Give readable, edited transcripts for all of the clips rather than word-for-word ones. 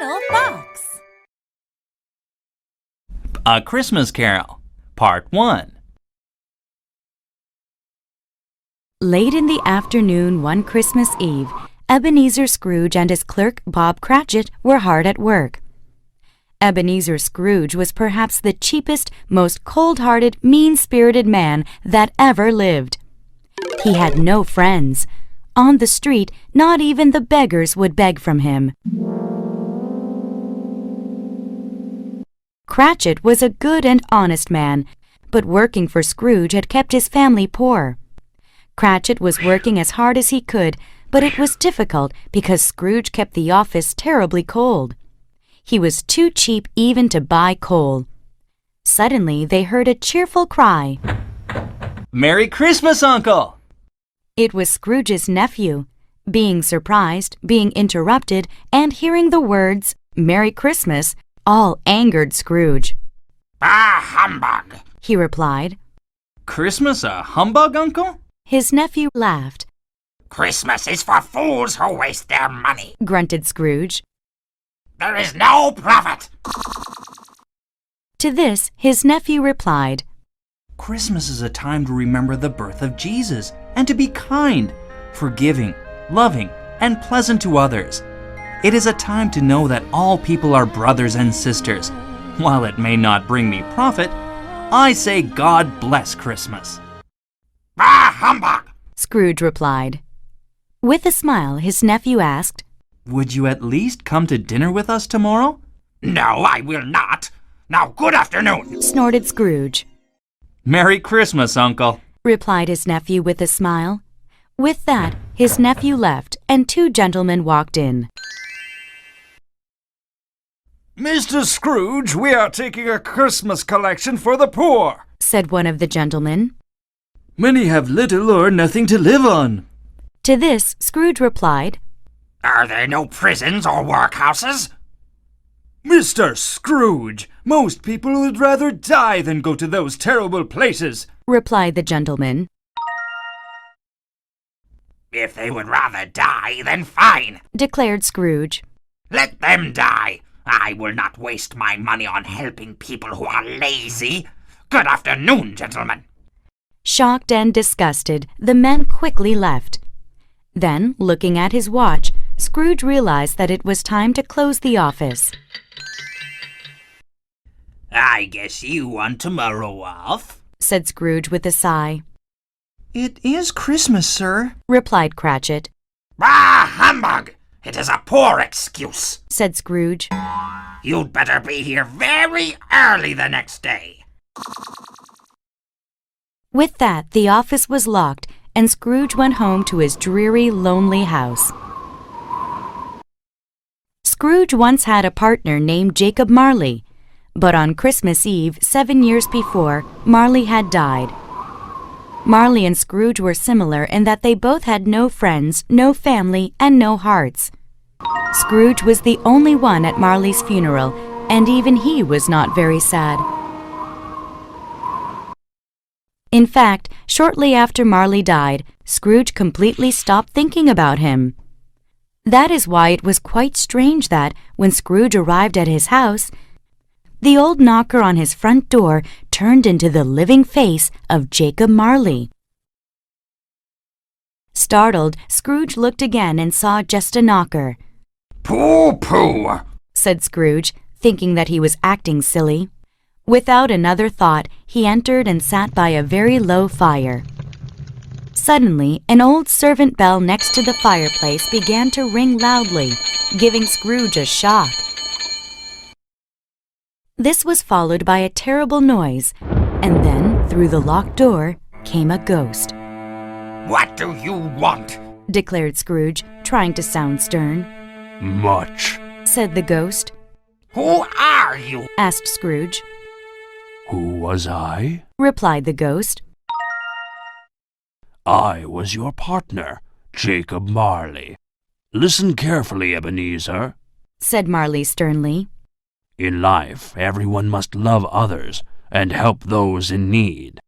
Little Fox. A Christmas Carol, Part 1. Late in the afternoon one Christmas Eve, Ebenezer Scrooge and his clerk Bob Cratchit were hard at work. Ebenezer Scrooge was perhaps the cheapest, most cold-hearted, mean-spirited man that ever lived. He had no friends. On the street, not even the beggars would beg from him. Cratchit was a good and honest man, but working for Scrooge had kept his family poor. Cratchit was working as hard as he could, but it was difficult because Scrooge kept the office terribly cold. He was too cheap even to buy coal. Suddenly, they heard a cheerful cry. Merry Christmas, Uncle! It was Scrooge's nephew. Being surprised, being interrupted, and hearing the words, Merry Christmas, all angered Scrooge. "Ah, humbug!" he replied. Christmas a humbug, Uncle? His nephew laughed. "Christmas is for fools who waste their money. Grunted Scrooge. There is no profit." To this, his nephew replied, Christmas is a time to remember the birth of Jesus and to be kind, forgiving, loving, and pleasant to others. It is a time to know that all people are brothers and sisters. While it may not bring me profit, I say God bless Christmas. "Ah, humbug!" Scrooge replied. With a smile, his nephew asked, Would you at least come to dinner with us tomorrow? "No, I will not. Now, good afternoon." snorted Scrooge. Merry Christmas, Uncle. Replied his nephew with a smile. With that, his nephew left, and two gentlemen walked in. "Mr. Scrooge, we are taking a Christmas collection for the poor," said one of the gentlemen. "Many have little or nothing to live on." To this, Scrooge replied, Are there no prisons or workhouses? "Mr. Scrooge, most people would rather die than go to those terrible places." replied the gentleman. If they would rather die, then fine. Declared Scrooge. Let them die. I will not waste my money on helping people who are lazy. Good afternoon, gentlemen. Shocked and disgusted, the men quickly left. Then, looking at his watch, Scrooge realized that it was time to close the office. I guess you want tomorrow off, said Scrooge with a sigh. It is Christmas, sir, replied Cratchit. Ah, humbug! It is a poor excuse, said Scrooge. You'd better be here very early the next day. With that, the office was locked, and Scrooge went home to his dreary, lonely house. Scrooge once had a partner named Jacob Marley, but on Christmas Eve, 7 years before, Marley had died. Marley and Scrooge were similar in that they both had no friends, no family, and no hearts. Scrooge was the only one at Marley's funeral, and even he was not very sad. In fact, shortly after Marley died, Scrooge completely stopped thinking about him. That is why it was quite strange that, when Scrooge arrived at his house, the old knocker on his front door turned into the living face of Jacob Marley. Startled, Scrooge looked again and saw just a knocker. Pooh-pooh, said Scrooge, thinking that he was acting silly. Without another thought, he entered and sat by a very low fire. Suddenly, an old servant bell next to the fireplace began to ring loudly, giving Scrooge a shock. This was followed by a terrible noise, and then, through the locked door, came a ghost. What do you want? Declared Scrooge, trying to sound stern. "Much," said the ghost. Who are you? Asked Scrooge. "Who was I? Replied the ghost. I was your partner, Jacob Marley. Listen carefully, Ebenezer," said Marley sternly. "In life, everyone must love others and help those in need.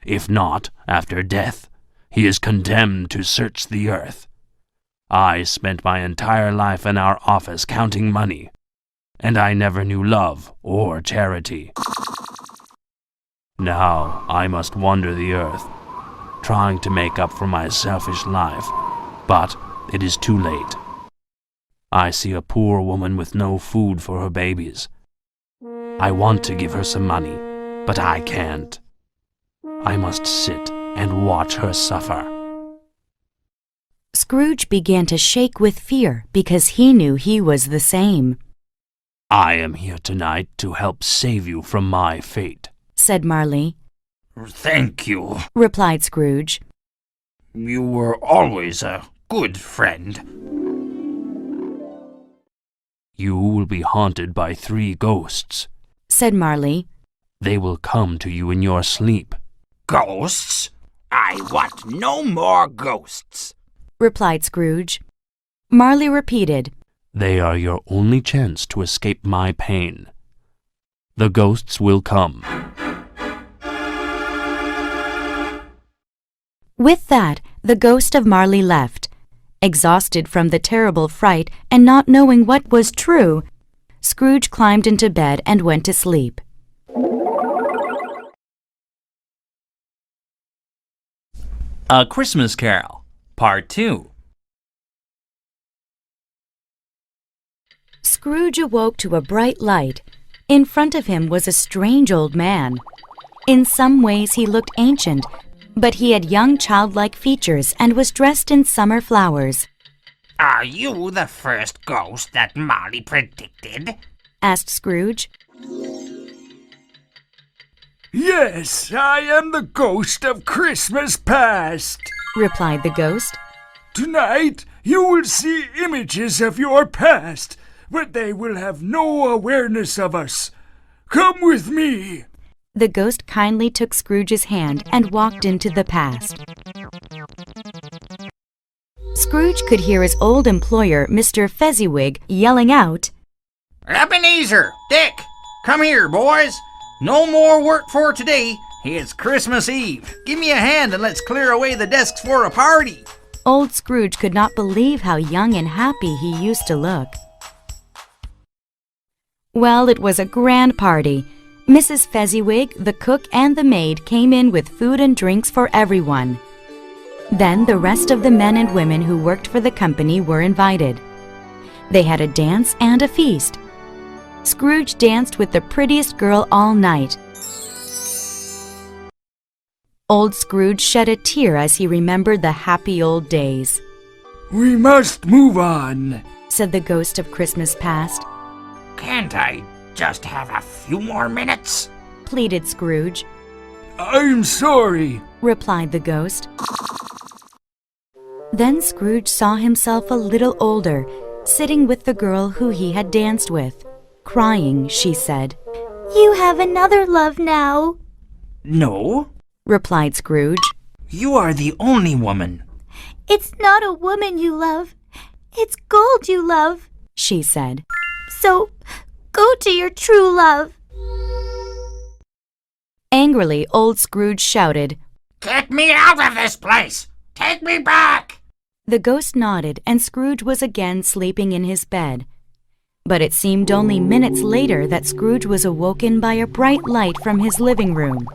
If not, after death, he is condemned to search the earth. I spent my entire life in our office counting money, and I never knew love or charity. Now I must wander the earth, trying to make up for my selfish life, but it is too late. I see a poor woman with no food for her babies. I want to give her some money, but I can't. I must sit and watch her suffer. Scrooge began to shake with fear because he knew he was the same. I am here tonight to help save you from my fate, said Marley. Thank you. Replied Scrooge. You were always a good friend. You will be haunted by 3 ghosts, said Marley. They will come to you in your sleep. Ghosts? I want no more ghosts, replied Scrooge. Marley repeated, They are your only chance to escape my pain. The ghosts will come. With that, the ghost of Marley left. Exhausted from the terrible fright and not knowing what was true, Scrooge climbed into bed and went to sleep. A Christmas Carol, Part 2. Scrooge awoke to a bright light. In front of him was a strange old man. In some ways he looked ancient, but he had young childlike features and was dressed in summer flowers. Are you the first ghost that Molly predicted? Asked Scrooge. Yes, I am the ghost of Christmas past, replied the ghost. Tonight you will see images of your past, but they will have no awareness of us. Come with me. The ghost kindly took Scrooge's hand and walked into the past. Scrooge could hear his old employer, Mr. Fezziwig, yelling out, Ebenezer! Dick! Come here, boys! No more work for today. It's Christmas Eve. Give me a hand and let's clear away the desks for a party. Old Scrooge could not believe how young and happy he used to look. Well, it was a grand party. Mrs. Fezziwig, the cook, and the maid came in with food and drinks for everyone. Then the rest of the men and women who worked for the company were invited. They had a dance and a feast. Scrooge danced with the prettiest girl all night. Old Scrooge shed a tear as he remembered the happy old days. We must move on, said the ghost of Christmas past. Can't I just have a few more minutes? Pleaded Scrooge. I'm sorry, replied the ghost. Then Scrooge saw himself a little older, sitting with the girl who he had danced with. Crying, she said, You have another love now. No, replied Scrooge. you are the only woman. It's not a woman you love. It's gold you love, she said. So go to your true love. Angrily, old Scrooge shouted, Get me out of this place! Take me back! The ghost nodded, and Scrooge was again sleeping in his bed. But it seemed only minutes later that Scrooge was awoken by a bright light from his living room.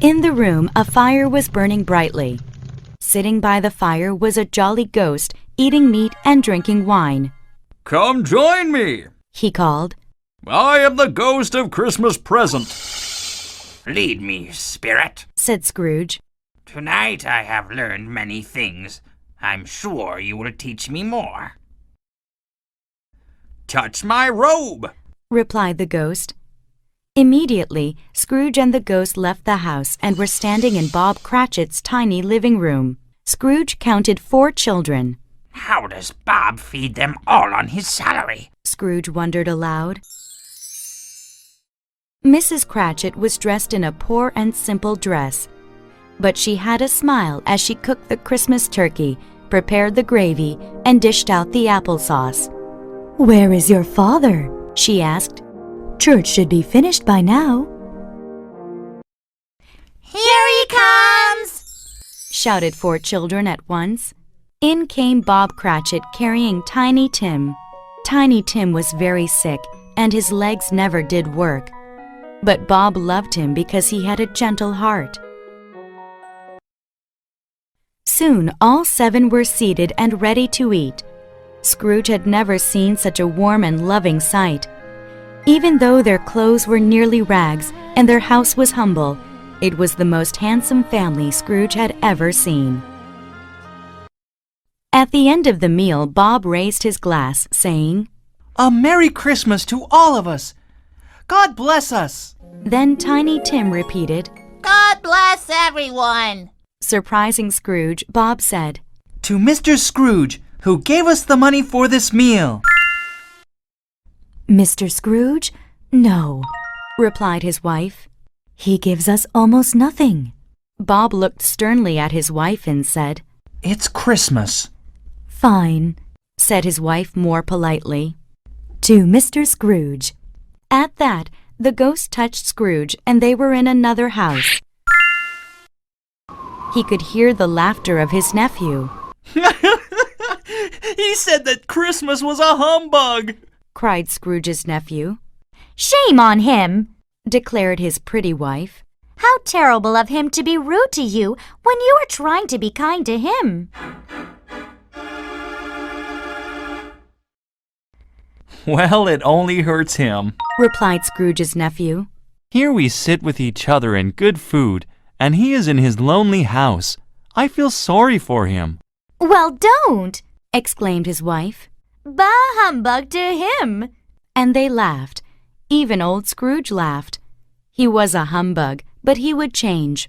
In the room, a fire was burning brightly. Sitting by the fire was a jolly ghost, eating meat and drinking wine. Come join me. He called. I am the ghost of Christmas present. Lead me, spirit. Said Scrooge. Tonight I have learned many things. I'm sure you will teach me more. Touch my robe, replied the ghost. Immediately, Scrooge and the ghost left the house and were standing in Bob Cratchit's tiny living room. Scrooge counted 4 children. How does Bob feed them all on his salary? Scrooge wondered aloud. Mrs. Cratchit was dressed in a poor and simple dress, but she had a smile as she cooked the Christmas turkey, prepared the gravy, and dished out the applesauce. Where is your father? She asked. Church should be finished by now. Here he comes! Shouted 4 children at once. In came Bob Cratchit carrying Tiny Tim. Tiny Tim was very sick, and his legs never did work. But Bob loved him because he had a gentle heart. Soon all 7 were seated and ready to eat. Scrooge had never seen such a warm and loving sight. Even though their clothes were nearly rags and their house was humble, it was the most handsome family Scrooge had ever seen. At the end of the meal, Bob raised his glass, saying, "A Merry Christmas to all of us! God bless us!" Then Tiny Tim repeated, God bless everyone. Surprising Scrooge, Bob said, "To Mr. Scrooge, who gave us the money for this meal." Mr. Scrooge? No, replied his wife. He gives us almost nothing. Bob looked sternly at his wife and said, "It's Christmas." Fine, said his wife more politely. To Mr. Scrooge. At that, the ghost touched Scrooge and they were in another house. He could hear the laughter of his nephew. He said that Christmas was a humbug, cried Scrooge's nephew. Shame on him. Declared his pretty wife. How terrible of him to be rude to you when you are trying to be kind to him. Well, it only hurts him, replied Scrooge's nephew. Here we sit with each other in good food, and he is in his lonely house. I feel sorry for him. Well, don't, exclaimed his wife. Bah humbug to him. And they laughed. Even old Scrooge laughed. He was a humbug, but he would change.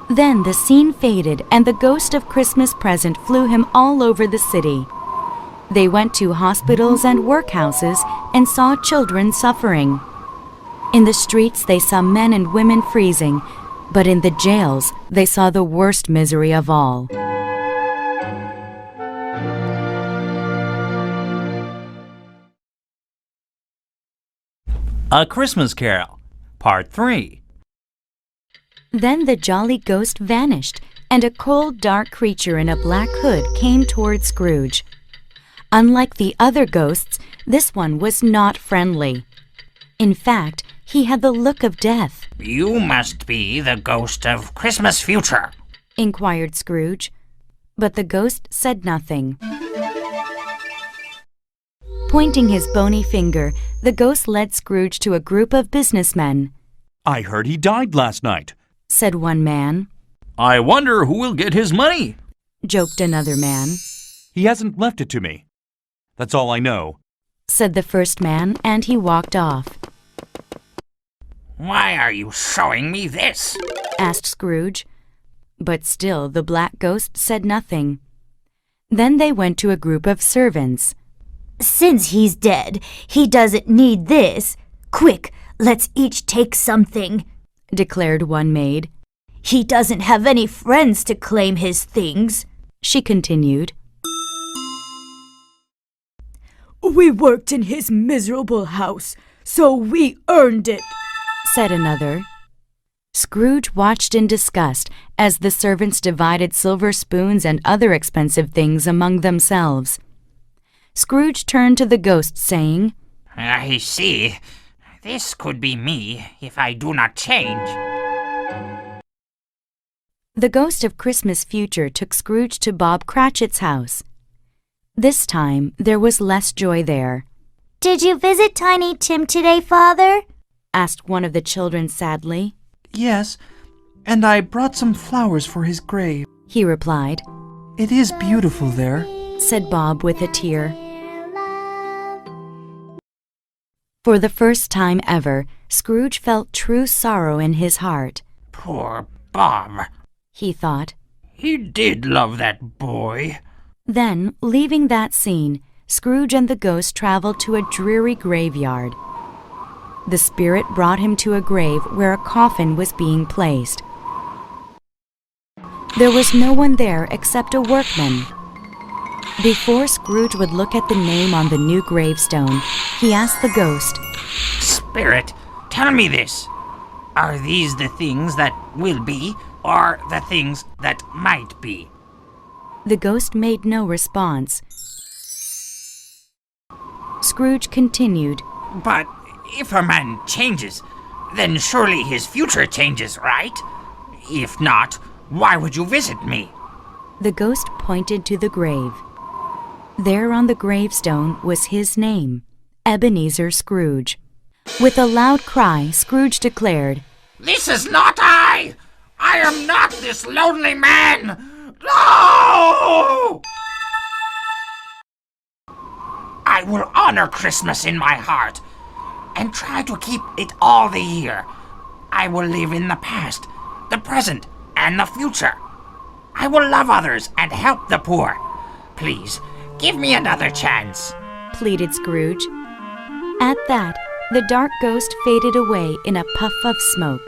Then the scene faded, and the ghost of Christmas present flew him all over the city. They went to hospitals and workhouses and saw children suffering. In the streets they saw men and women freezing, but in the jails they saw the worst misery of all. A Christmas Carol, Part 3. Then the jolly ghost vanished, and a cold, dark creature in a black hood came toward Scrooge. Unlike the other ghosts, this one was not friendly. In fact, he had the look of death. You must be the ghost of Christmas future, inquired Scrooge. But the ghost said nothing. Pointing his bony finger, the ghost led Scrooge to a group of businessmen. I heard he died last night, said one man. I wonder who will get his money, joked another man. He hasn't left it to me. That's all I know, said the first man, and he walked off. Why are you showing me this? asked Scrooge. But still the black ghost said nothing. Then they went to a group of servants. Since he's dead, he doesn't need this. Quick, let's each take something, declared one maid. He doesn't have any friends to claim his things, she continued. We worked in his miserable house, so we earned it, said another. Scrooge watched in disgust as the servants divided silver spoons and other expensive things among themselves. Scrooge turned to the ghost, saying, I see. This could be me if I do not change. The ghost of Christmas future took Scrooge to Bob Cratchit's house. This time, there was less joy there. Did you visit Tiny Tim today, Father? asked one of the children sadly. Yes, and I brought some flowers for his grave, he replied. It is beautiful there, said Bob with a tear. For the first time ever, Scrooge felt true sorrow in his heart. Poor Bob, he thought. He did love that boy. Then, leaving that scene, Scrooge and the ghost traveled to a dreary graveyard. The spirit brought him to a grave where a coffin was being placed. There was no one there except a workman. Before Scrooge would look at the name on the new gravestone, he asked the ghost, Spirit, tell me this. Are these the things that will be, or the things that might be. The ghost made no response. Scrooge continued. But if a man changes, then surely his future changes, right? If not, why would you visit me? The ghost pointed to the grave. There on the gravestone was his name, Ebenezer Scrooge. With a loud cry, Scrooge declared, This is not I! I am not this lonely man! No! I will honor Christmas in my heart and try to keep it all the year. I will live in the past, the present, and the future. I will love others and help the poor. Please, give me another chance, pleaded Scrooge. At that, the dark ghost faded away in a puff of smoke.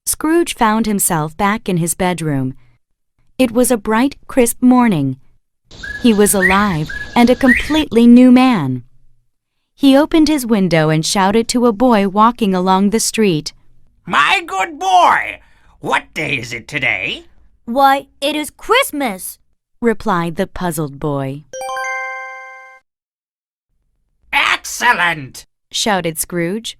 Scrooge found himself back in his bedroom. It was a bright, crisp morning. He was alive and a completely new man. He opened his window and shouted to a boy walking along the street. My good boy, what day is it today? Why, it is Christmas, replied the puzzled boy. Excellent, shouted Scrooge.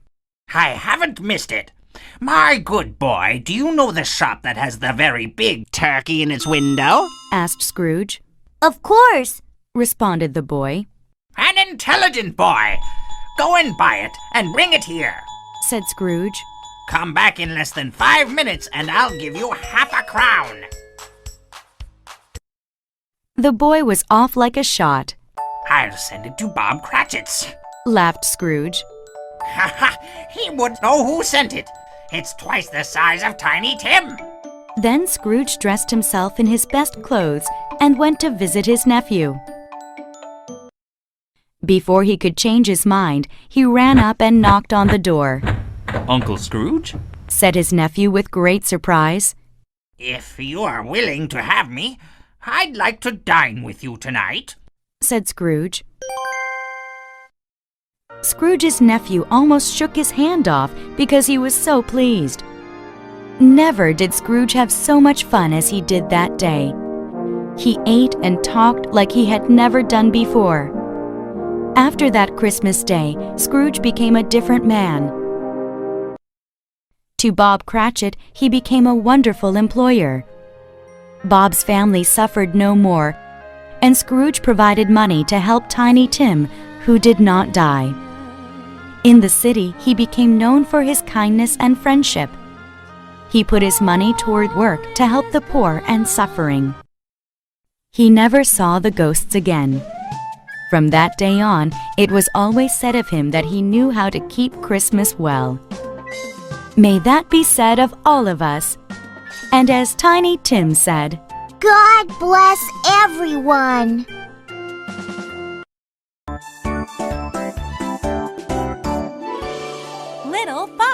I haven't missed it. My good boy, do you know the shop that has the very big turkey in its window? Asked Scrooge. Of course, responded the boy. An intelligent boy. Go and buy it and bring it here, said Scrooge. Come back in less than 5 minutes and I'll give you half a crown. The boy was off like a shot. I'll send it to Bob Cratchit's, laughed Scrooge. Ha ha! He would know who sent it. It's twice the size of Tiny Tim. Then Scrooge dressed himself in his best clothes and went to visit his nephew. Before he could change his mind, he ran up and knocked on the door. Uncle Scrooge? Said his nephew with great surprise. If you are willing to have me, I'd like to dine with you tonight, said Scrooge. Scrooge's nephew almost shook his hand off because he was so pleased. Never did Scrooge have so much fun as he did that day. He ate and talked like he had never done before. After that Christmas day, Scrooge became a different man. To Bob Cratchit, he became a wonderful employer. Bob's family suffered no more, and Scrooge provided money to help Tiny Tim, who did not die. In the city, he became known for his kindness and friendship. He put his money toward work to help the poor and suffering. He never saw the ghosts again. From that day on, it was always said of him that he knew how to keep Christmas well. May that be said of all of us. And as Tiny Tim said, God bless everyone. Little Fox.